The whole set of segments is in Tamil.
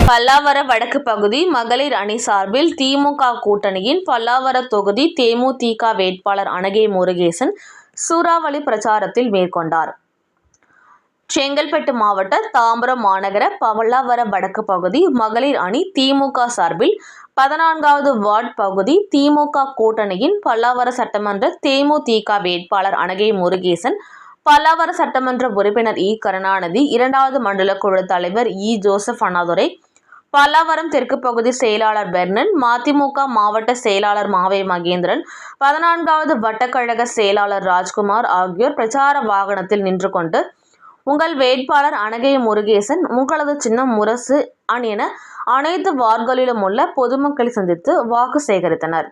பல்லாவரம் வடக்கு பகுதி மகளிர் அணி சார்பில் திமுக கூட்டணியின் பல்லாவரம் தொகுதி தேமுதிக வேட்பாளர் அனகே முருகேசன் சூறாவளி பிரச்சாரத்தில் மேற்கொண்டார். செங்கல்பட்டு மாவட்ட தாம்பரம் மாநகர பல்லாவரம் வடக்கு பகுதி மகளிர் அணி திமுக சார்பில் 14வது வார்டு பகுதி திமுக கூட்டணியின் பல்லாவரம் சட்டமன்ற தேமுதிக வேட்பாளர் அனகே முருகேசன், பல்லாவரம் சட்டமன்ற உறுப்பினர் இ. கருணாநிதி, 2வது மண்டல குழு தலைவர் இ. ஜோசப் அண்ணாதுரை, பல்லாவரம் தெற்கு பகுதி செயலாளர் பெர்னன், மதிமுக மாவட்ட செயலாளர் மாவை மகேந்திரன், 14வது வட்டக்கழக செயலாளர் ராஜ்குமார் ஆகியோர் பிரச்சார வாகனத்தில் நின்று கொண்டு, உங்கள் வேட்பாளர் அனகே முருகேசன், உங்களது சின்னம் முரசு என அனைத்து வார்டுகளிலும் உள்ள பொதுமக்களை சந்தித்து வாக்கு சேகரித்தனர்.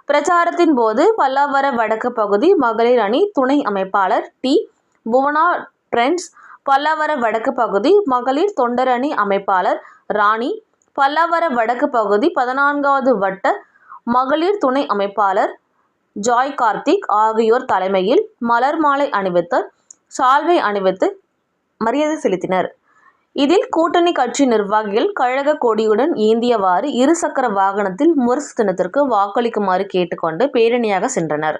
பிரச்சாரத்தின் போது பல்லாவரம் வடக்கு பகுதி மகளிர் அணி துணை அமைப்பாளர் டி. புவனா பிரெண்ட்ஸ், பல்லாவரம் வடக்கு பகுதி மகளிர் தொண்டரணி அமைப்பாளர் ராணி, பல்லாவரம் வடக்கு பகுதி 14வது வட்ட மகளிர் துணை அமைப்பாளர் ஜாய் கார்த்திக் ஆகியோர் தலைமையில் மலர் மாலை அணிவித்து, சால்வை அணிவித்து மரியாதை செலுத்தினர். இதில் கூட்டணி கட்சி நிர்வாகிகள் கழக கொடியுடன் ஏந்தியவாறு இருசக்கர வாகனத்தில் முரசு சின்னத்திற்கு வாக்களிக்குமாறு கேட்டுக்கொண்டு பேரணியாக சென்றனர்.